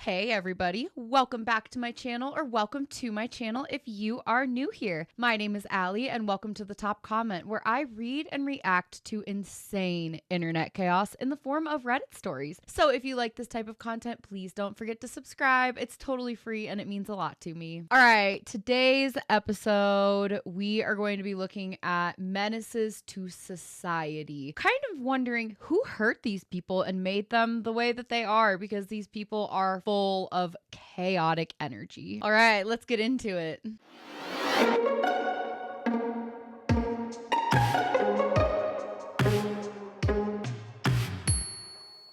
Hey everybody, welcome back to my channel, or welcome to my channel if you are new here. My name is Allie and welcome to the top comment, where I read and react to insane internet chaos in the form of Reddit stories. So if you like this type of content, please don't forget to subscribe. It's totally free and it means a lot to me. All right, today's episode, we are going to be looking at menaces to society. Kind of wondering who hurt these people and made them the way that they are, because these people are full of chaotic energy. All right, let's get into it.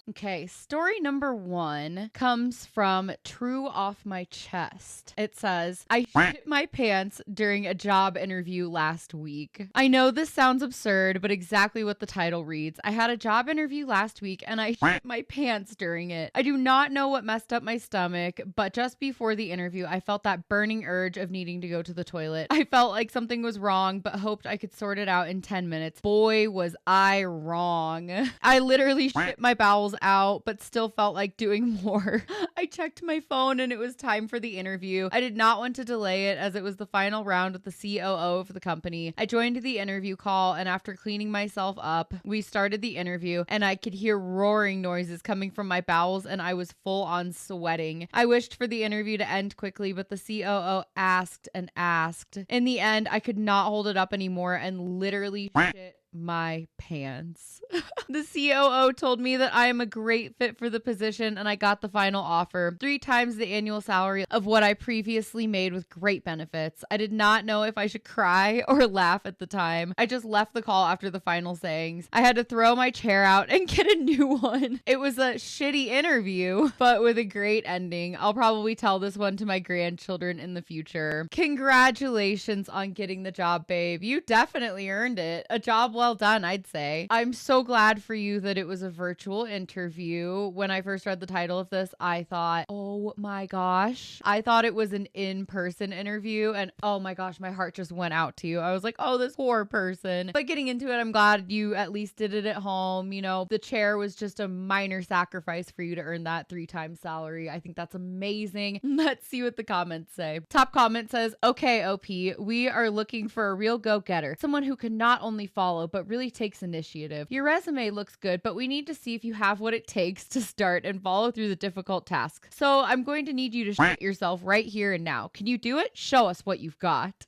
Okay, story number 1 comes from True Off My Chest. It says, I shit my pants during a job interview last week. I know this sounds absurd, but exactly what the title reads. I had a job interview last week and I shit my pants during it. I do not know what messed up my stomach, but just before the interview, I felt that burning urge of needing to go to the toilet. I felt like something was wrong, but hoped I could sort it out in 10 minutes. Boy, was I wrong. I literally shit my bowels out, but still felt like doing more. I checked my phone and it was time for the interview. I did not want to delay it as it was the final round with the COO of the company. I joined the interview call, and after cleaning myself up, we started the interview and I could hear roaring noises coming from my bowels and I was full on sweating. I wished for the interview to end quickly, but the COO asked and asked. In the end, I could not hold it up anymore and literally shit my pants. The COO told me that I am a great fit for the position and I got the final offer, 3 times the annual salary of what I previously made with great benefits. I did not know if I should cry or laugh at the time. I just left the call after the final sayings. I had to throw my chair out and get a new one. It was a shitty interview, but with a great ending. I'll probably tell this one to my grandchildren in the future. Congratulations on getting the job, babe. You definitely earned it. A job well done, I'd say. I'm so glad for you that it was a virtual interview. When I first read the title of this, I thought, oh my gosh. I thought it was an in-person interview, and oh my gosh, my heart just went out to you. I was like, oh, this poor person. But getting into it, I'm glad you at least did it at home. You know, the chair was just a minor sacrifice for you to earn that 3 times salary. I think that's amazing. Let's see what the comments say. Top comment says, okay, OP, we are looking for a real go-getter. Someone who can not only follow, but really takes initiative. Your resume looks good, but we need to see if you have what it takes to start and follow through the difficult tasks. So I'm going to need you to shit yourself right here and now. Can you do it? Show us what you've got.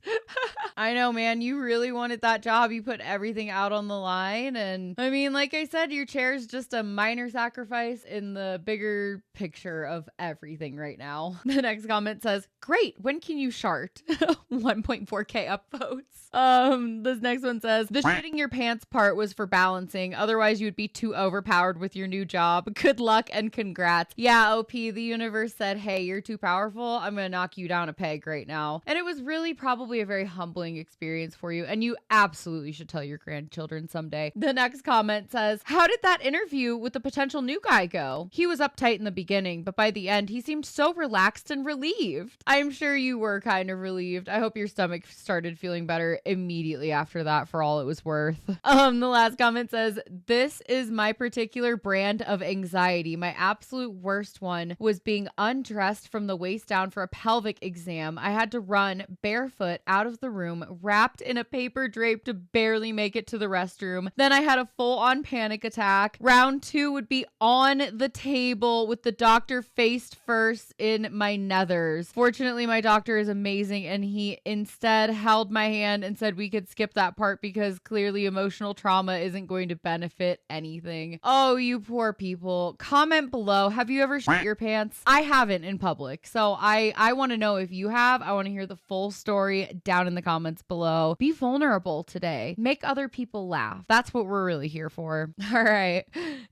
I know, man, you really wanted that job. You put everything out on the line. And I mean, like I said, your chair is just a minor sacrifice in the bigger picture of everything right now. The next comment says, great, when can you shart? 1.4K upvotes. This next one says, the shitting your pants part was for balancing. Otherwise, you would be too overpowered with your new job. Good luck and congrats. Yeah, OP, the universe said, hey, you're too powerful. I'm going to knock you down a peg right now. And it was really probably a very humbling experience for you. And you absolutely should tell your grandchildren someday. The next comment says, how did that interview with the potential new guy go? He was uptight in the beginning, but by the end, he seemed so relaxed and relieved. I'm sure you were kind of relieved. I hope your stomach started feeling better immediately after that, for all it was worth. The last comment says, this is my particular brand of anxiety. My absolute worst one was being undressed from the waist down for a pelvic exam. I had to run barefoot out of the room, wrapped in a paper drape to barely make it to the restroom. Then I had a full-on panic attack. Round 2 would be on the table with the doctor face first in my nethers. Fortunately, my doctor is amazing and he instead held my hand and said we could skip that part because clearly emotional trauma isn't going to benefit anything. Oh, you poor people. Comment below. Have you ever shit your pants? I haven't in public. So I want to know if you have. I want to hear the full story down in the comments below. Be vulnerable today. Make other people laugh. That's what we're really here for. All right.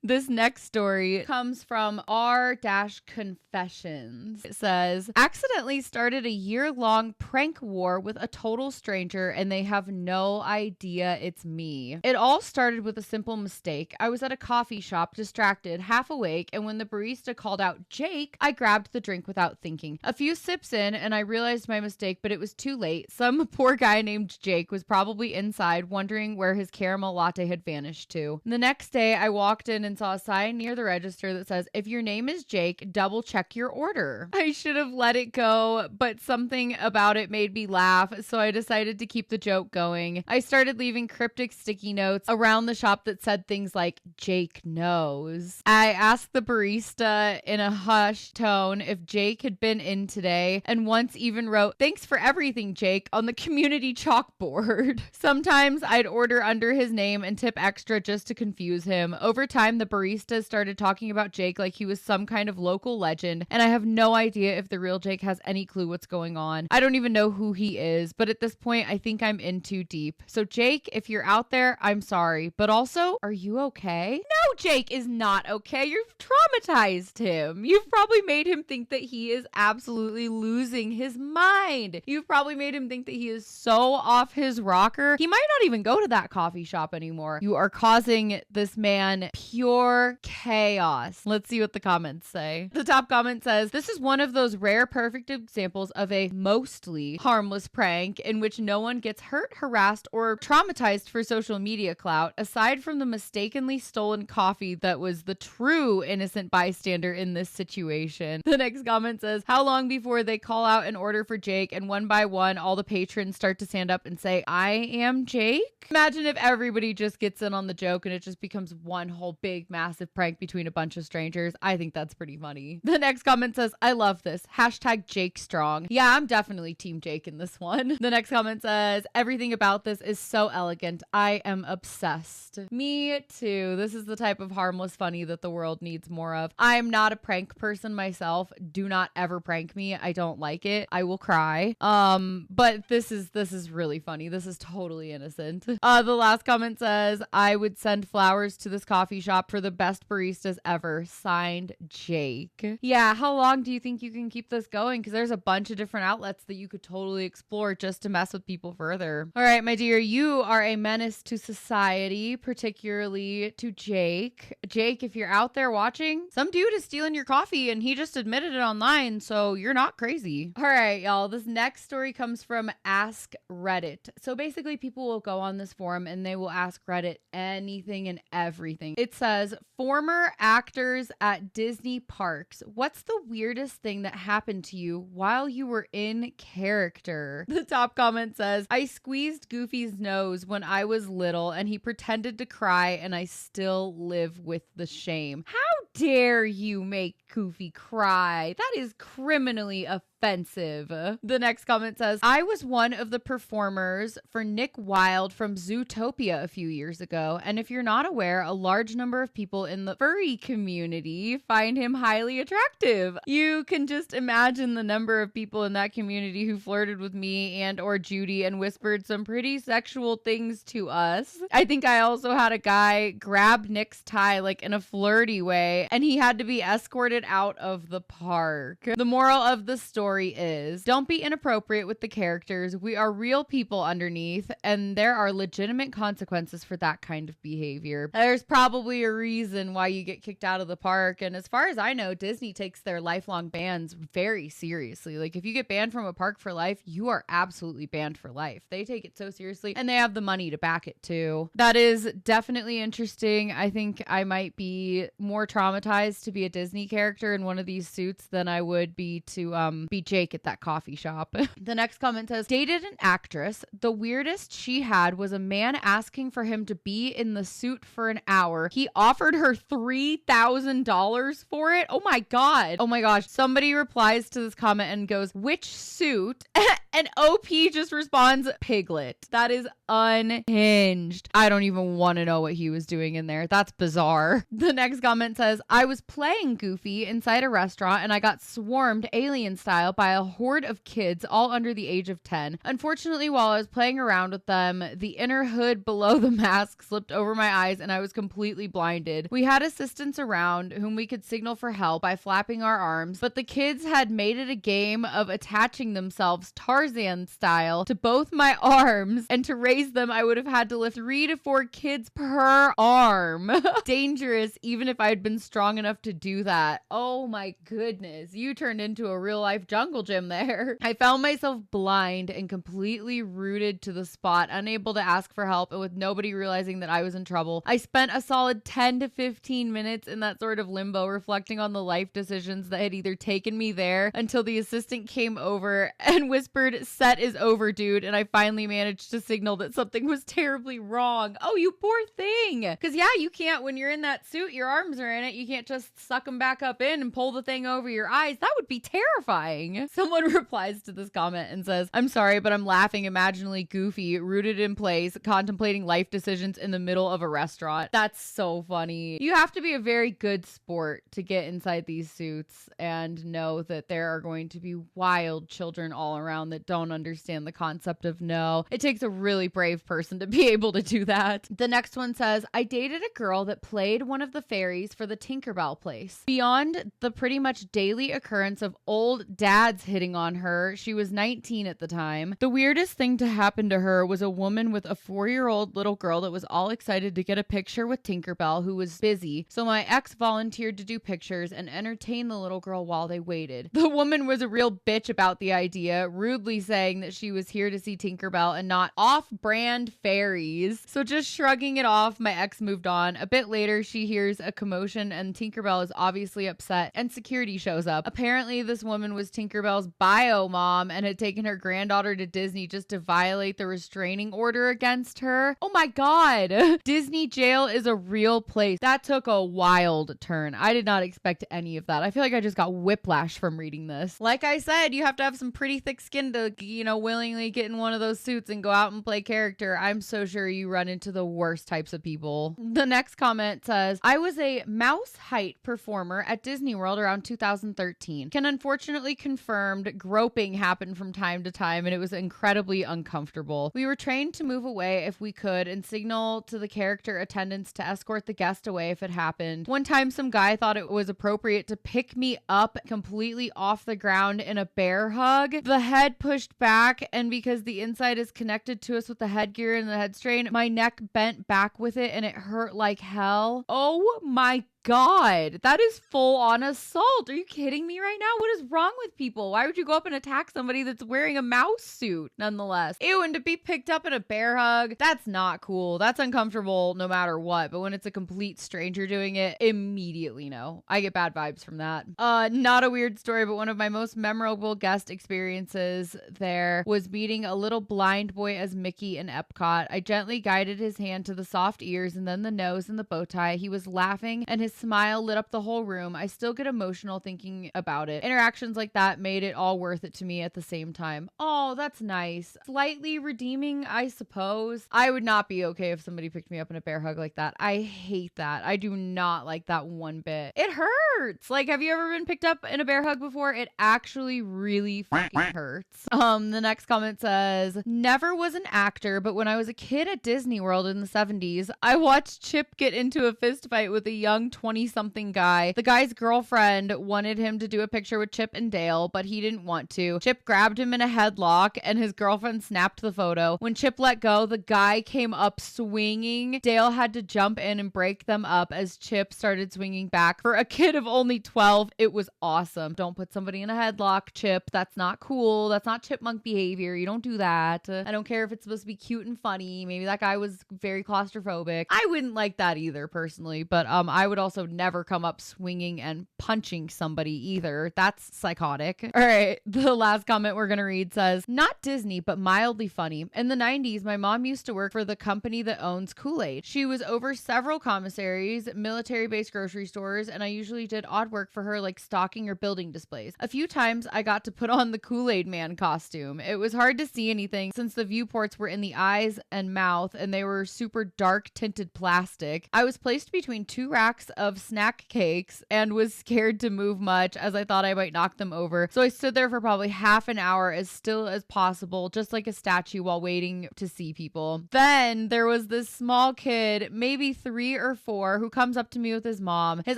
This next story comes from r-confessions. It says, accidentally started a year-long prank war with a total stranger and they have no idea it's me. me. It all started with a simple mistake. I was at a coffee shop, distracted, half awake, and when the barista called out Jake, I grabbed the drink without thinking. A few sips in, and I realized my mistake, but it was too late. Some poor guy named Jake was probably inside, wondering where his caramel latte had vanished to. The next day, I walked in and saw a sign near the register that says, if your name is Jake, double check your order. I should have let it go, but something about it made me laugh, so I decided to keep the joke going. I started leaving cryptic sticky notes around the shop that said things like, Jake knows. I asked the barista in a hushed tone if Jake had been in today, and once even wrote, thanks for everything, Jake, on the community chalkboard. Sometimes I'd order under his name and tip extra just to confuse him. Over time, the barista started talking about Jake like he was some kind of local legend, and I have no idea if the real Jake has any clue what's going on. I don't even know who he is, but at this point, I think I'm in too deep. So Jake, if you're out there, I'm sorry, but also, are you okay? No, Jake is not okay. You've traumatized him. You've probably made him think that he is absolutely losing his mind. You've probably made him think that he is so off his rocker. He might not even go to that coffee shop anymore. You are causing this man pure chaos. Let's see what the comments say. The top comment says, this is one of those rare perfect examples of a mostly harmless prank in which no one gets hurt, harassed, or traumatized for social media clout, aside from the mistakenly stolen coffee that was the true innocent bystander in this situation. The next comment says, how long before they call out an order for Jake and one by one all the patrons start to stand up and say, I am Jake? Imagine if everybody just gets in on the joke and it just becomes one whole big massive prank between a bunch of strangers. I think that's pretty funny. The next comment says, I love this. Hashtag Jake strong. Yeah, I'm definitely team Jake in this one. The next comment says, everything about this is so elegant. I am obsessed. Me too. This is the type of harmless funny that the world needs more of. I'm not a prank person myself. Do not ever prank me. I don't like it. I will cry. But this is really funny. This is totally innocent. The last comment says, I would send flowers to this coffee shop for the best baristas ever. Signed, Jake. Yeah, how long do you think you can keep this going? Because there's a bunch of different outlets that you could totally explore just to mess with people further. All right, my dear, you are a menace to society, particularly to Jake. Jake, if you're out there watching, some dude is stealing your coffee and he just admitted it online, so you're not crazy. All right, y'all, this next story comes from Ask Reddit. So basically, people will go on this forum and they will ask Reddit anything and everything. It says, former actors at Disney parks, what's the weirdest thing that happened to you while you were in character? The top comment says, I squeezed Goofy's nose when I was little and he pretended to cry and I still live with the shame. How dare you make Goofy cry? That is criminally offensive. The next comment says, I was one of the performers for Nick Wilde from Zootopia a few years ago, and if you're not aware, a large number of people in the furry community find him highly attractive. You can just imagine the number of people in that community who flirted with me and or Judy and whispered some pretty sexual things to us. I think I also had a guy grab Nick's tie like in a flirty way, and he had to be escorted out of the park. The moral of the story is, don't be inappropriate with the characters. We are real people underneath, and there are legitimate consequences for that kind of behavior. There's probably a reason why you get kicked out of the park, and as far as I know, Disney takes their lifelong bans very seriously. Like, if you get banned from a park for life, you are absolutely banned for life. They take it so seriously, and they have the money to back it too. That is definitely interesting. I think I might be more traumatized to be a Disney character in one of these suits than I would be to be Jake at that coffee shop. The next comment says, dated an actress. The weirdest she had was a man asking for him to be in the suit for an hour. He offered her $3,000 for it. Oh my God. Oh my gosh. Somebody replies to this comment and goes, which suit? And OP just responds, Piglet. That is unhinged. I don't even want to know what he was doing in there. That's bizarre. The next comment says, I was playing Goofy inside a restaurant and I got swarmed alien style by a horde of kids all under the age of 10. Unfortunately, while I was playing around with them, the inner hood below the mask slipped over my eyes and I was completely blinded. We had assistants around whom we could signal for help by flapping our arms, but the kids had made it a game of attaching themselves, targeting Tarzan style to both my arms, and to raise them, I would have had to lift 3 to 4 kids per arm. Dangerous, even if I had been strong enough to do that. Oh my goodness, you turned into a real life jungle gym there. I found myself blind and completely rooted to the spot, unable to ask for help, and with nobody realizing that I was in trouble. I spent a solid 10 to 15 minutes in that sort of limbo, reflecting on the life decisions that had either taken me there, until the assistant came over and whispered, "Set is over, dude," and I finally managed to signal that something was terribly wrong. Oh, you poor thing. Because yeah, you can't, when you're in that suit, your arms are in it, you can't just suck them back up in and pull the thing over your eyes. That would be terrifying. Someone replies to this comment and says, "I'm sorry, but I'm laughing imaginally goofy, rooted in place, contemplating life decisions in the middle of a restaurant." That's so funny. You have to be a very good sport to get inside these suits and know that there are going to be wild children all around that don't understand the concept of no. It takes a really brave person to be able to do that. The next one says, "I dated a girl that played one of the fairies for the Tinkerbell place. Beyond the pretty much daily occurrence of old dads hitting on her, she was 19 at the time. The weirdest thing to happen to her was a woman with a 4-year-old little girl that was all excited to get a picture with Tinkerbell, who was busy. So my ex volunteered to do pictures and entertain the little girl while they waited. The woman was a real bitch about the idea, rudely saying that she was here to see Tinkerbell and not off-brand fairies. So just shrugging it off, my ex moved on. A bit later, she hears a commotion and Tinkerbell is obviously upset, and security shows up. Apparently, this woman was Tinkerbell's bio mom and had taken her granddaughter to Disney just to violate the restraining order against her. Oh my God. Disney jail is a real place. That took a wild turn. I did not expect any of that. I feel like I just got whiplash from reading this. Like I said, you have to have some pretty thick skin to, willingly get in one of those suits and go out and play character. I'm so sure you run into the worst types of people. The next comment says, "I was a mouse height performer at Disney World around 2013. Can unfortunately confirmed groping happened from time to time, and it was incredibly uncomfortable. We were trained to move away if we could and signal to the character attendants to escort the guest away if it happened. One time some guy thought it was appropriate to pick me up completely off the ground in a bear hug. The head pushed back, and because the inside is connected to us with the headgear and the head strain, my neck bent back with it and it hurt like hell. Oh my God, that is full on assault. Are you kidding me right now? What is wrong with people? Why would you go up and attack somebody that's wearing a mouse suit nonetheless? Ew, and to be picked up in a bear hug, that's not cool. That's uncomfortable no matter what. But when it's a complete stranger doing it, immediately no. I get bad vibes from that. Not a weird story, but one of my most memorable guest experiences there was meeting a little blind boy as Mickey in Epcot. I gently guided his hand to the soft ears and then the nose and the bow tie. He was laughing and his smile lit up the whole room. I still get emotional thinking about it. Interactions like that made it all worth it to me at the same time. Oh, that's nice. Slightly redeeming, I suppose. I would not be okay if somebody picked me up in a bear hug like that. I hate that. I do not like that one bit. It hurts. Like, have you ever been picked up in a bear hug before? It actually really fucking hurts. The next comment says, "Never was an actor, but when I was a kid at Disney World in the 70s, I watched Chip get into a fist fight with a young 20-something guy. The guy's girlfriend wanted him to do a picture with Chip and Dale, but he didn't want to. Chip grabbed him in a headlock and his girlfriend snapped the photo. When Chip let go, the guy came up swinging. Dale had to jump in and break them up as Chip started swinging back. For a kid of only 12, it was awesome. Don't put somebody in a headlock, Chip. That's not cool. That's not chipmunk behavior. You don't do that. I don't care if it's supposed to be cute and funny. Maybe that guy was very claustrophobic. I wouldn't like that either, personally, but I would also never come up swinging and punching somebody either. That's psychotic. All right, the last comment we're gonna read says, "Not Disney, but mildly funny. In the 90s, my mom used to work for the company that owns Kool-Aid. She was over several commissaries, military-based grocery stores, and I usually did odd work for her like stocking or building displays. A few times I got to put on the Kool-Aid man costume. It was hard to see anything since the viewports were in the eyes and mouth and they were super dark tinted plastic. I was placed between two racks of snack cakes and was scared to move much as I thought I might knock them over. So I stood there for probably half an hour as still as possible, just like a statue while waiting to see people. Then there was this small kid, maybe 3 or 4, who comes up to me with his mom. His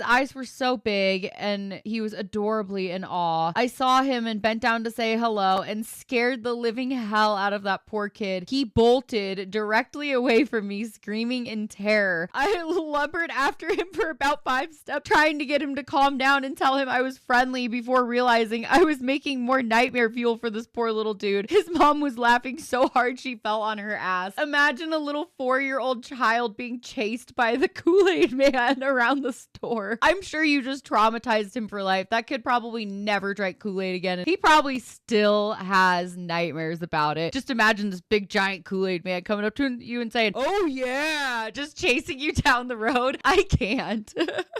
eyes were so big and he was adorably in awe. I saw him and bent down to say hello and scared the living hell out of that poor kid. He bolted directly away from me, screaming in terror. I lumbered after him for about 5 steps, trying to get him to calm down and tell him I was friendly before realizing I was making more nightmare fuel for this poor little dude. His mom was laughing so hard she fell on her ass. Imagine a little 4-year-old child being chased by the Kool-Aid man around the store. I'm sure you just traumatized him for life. That kid probably never drank Kool-Aid again. He probably still has nightmares about it. Just imagine this big giant Kool-Aid man coming up to you and saying, "Oh yeah," just chasing you down the road. I can't.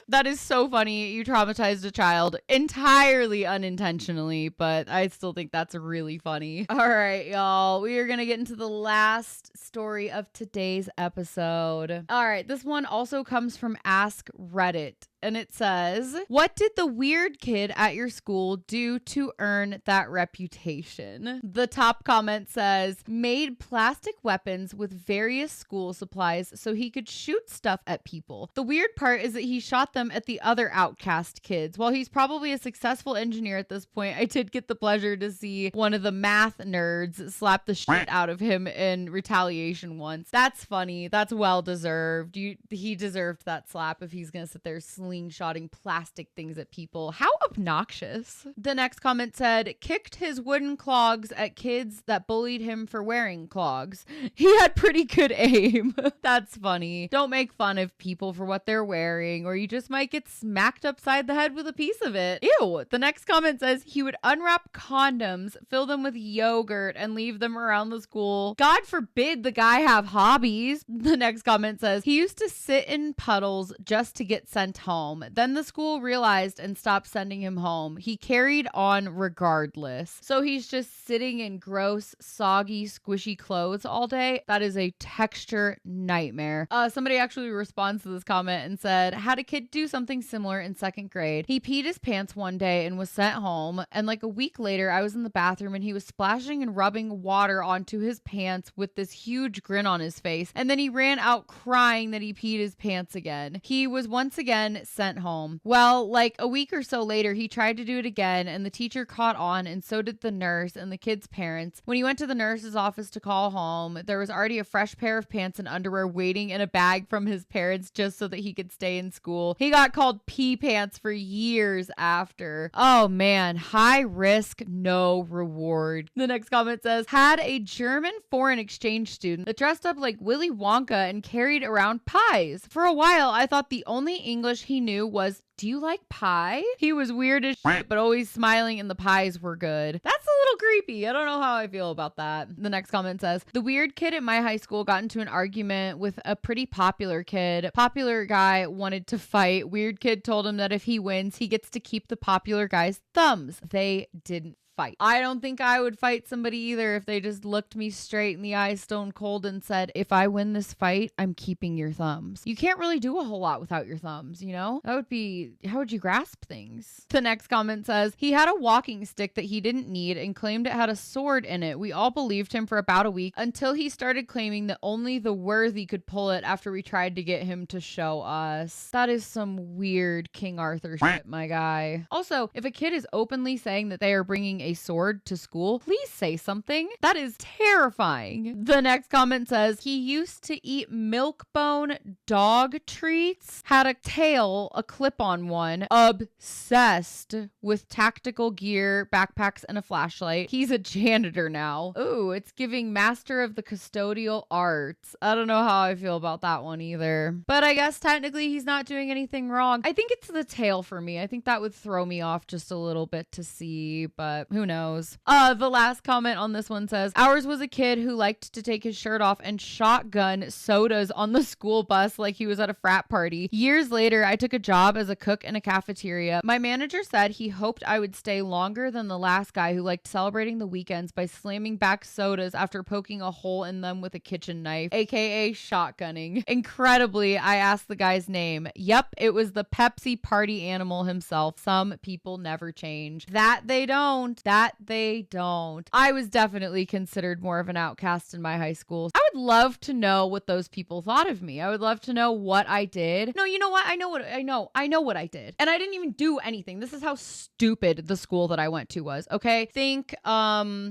That is so funny. You traumatized a child entirely unintentionally, but I still think that's really funny. All right, y'all. We are going to get into the last story of today's episode. All right, this one also comes from Ask Reddit. And it says, what did the weird kid at your school do to earn that reputation? The top comment says, made plastic weapons with various school supplies so he could shoot stuff at people. The weird part is that he shot them at the other outcast kids. While he's probably a successful engineer at this point, I did get the pleasure to see one of the math nerds slap the shit out of him in retaliation once. That's funny. That's well deserved. He deserved that slap if he's going to sit there slingshotting plastic things at people. How obnoxious. The next comment said, kicked his wooden clogs at kids that bullied him for wearing clogs. He had pretty good aim. That's funny. Don't make fun of people for what they're wearing, or you just might get smacked upside the head with a piece of it. Ew. The next comment says he would unwrap condoms, fill them with yogurt, and leave them around the school. God forbid the guy have hobbies. The next comment says he used to sit in puddles just to get sent home. Then the school realized and stopped sending him home. He carried on regardless. So he's just sitting in gross, soggy, squishy clothes all day. That is a texture nightmare. Somebody actually responds to this comment and said, had a kid do something similar in 2nd grade. He peed his pants one day and was sent home. And like a week later, I was in the bathroom and he was splashing and rubbing water onto his pants with this huge grin on his face. And then he ran out crying that he peed his pants again. He was once again sent home. Well, like a week or so later, he tried to do it again and the teacher caught on, and so did the nurse and the kid's parents. When he went to the nurse's office to call home, there was already a fresh pair of pants and underwear waiting in a bag from his parents just so that he could stay in school. He got called pee pants for years after. Oh man, high risk, no reward. The next comment says, had a German foreign exchange student that dressed up like Willy Wonka and carried around pies. For a while, I thought the only English he knew was, do you like pie? He was weird as shit, but always smiling, and the pies were good. That's a little creepy. I don't know how I feel about that. The next comment says, the weird kid at my high school got into an argument with a pretty popular kid. Popular guy wanted to fight. Weird kid told him that if he wins, he gets to keep the popular guy's thumbs. They didn't fight. I don't think I would fight somebody either if they just looked me straight in the eye stone cold and said, if I win this fight, I'm keeping your thumbs. You can't really do a whole lot without your thumbs, you know? That would be, how would you grasp things? The next comment says, he had a walking stick that he didn't need and claimed it had a sword in it. We all believed him for about a week until he started claiming that only the worthy could pull it after we tried to get him to show us. That is some weird King Arthur shit, my guy. Also, if a kid is openly saying that they are bringing a sword to school, please say something. That is terrifying. The next comment says, he used to eat milk bone dog treats, had a tail, a clip-on one, obsessed with tactical gear, backpacks, and a flashlight. He's a janitor now. Ooh, it's giving master of the custodial arts. I don't know how I feel about that one either. But I guess technically he's not doing anything wrong. I think it's the tail for me. I think that would throw me off just a little bit to see, but who knows? The last comment on this one says, ours was a kid who liked to take his shirt off and shotgun sodas on the school bus like he was at a frat party. Years later, I took a job as a cook in a cafeteria. My manager said he hoped I would stay longer than the last guy who liked celebrating the weekends by slamming back sodas after poking a hole in them with a kitchen knife, aka shotgunning. Incredibly, I asked the guy's name. Yep, it was the Pepsi party animal himself. Some people never change. That they don't. That they don't. I was definitely considered more of an outcast in my high school. I would love to know what those people thought of me. I would love to know what I did. No, you know what? I know what I did. And I didn't even do anything. This is how stupid the school that I went to was. Okay. Think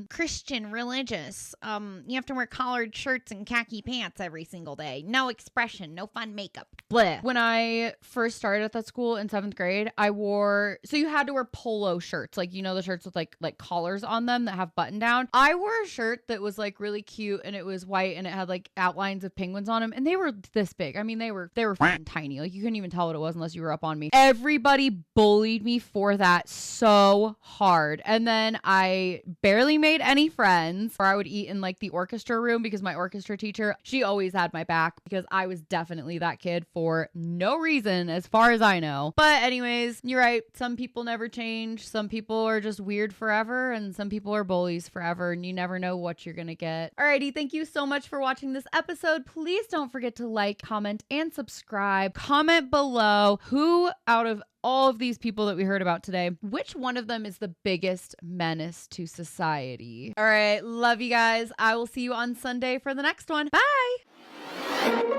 Christian religious. You have to wear collared shirts and khaki pants every single day. No expression, no fun makeup. Blech. When I first started at that school in 7th grade, so you had to wear polo shirts, like, you know, the shirts with like collars on them that have button down. I wore a shirt that was like really cute and it was white and it had like outlines of penguins on them and they were this big. I mean, they were fucking tiny. Like you couldn't even tell what it was unless you were up on me. Everybody bullied me for that so hard. And then I barely made any friends, or I would eat in like the orchestra room because my orchestra teacher, she always had my back because I was definitely that kid for no reason as far as I know. But anyways, you're right. Some people never change. Some people are just weird forever and some people are bullies forever and you never know what you're gonna get. Alrighty, thank you so much for watching this episode. Please don't forget to like, comment, and subscribe. Comment below who out of all of these people that we heard about today, which one of them is the biggest menace to society? All right, love you guys. I will see you on Sunday for the next one. Bye.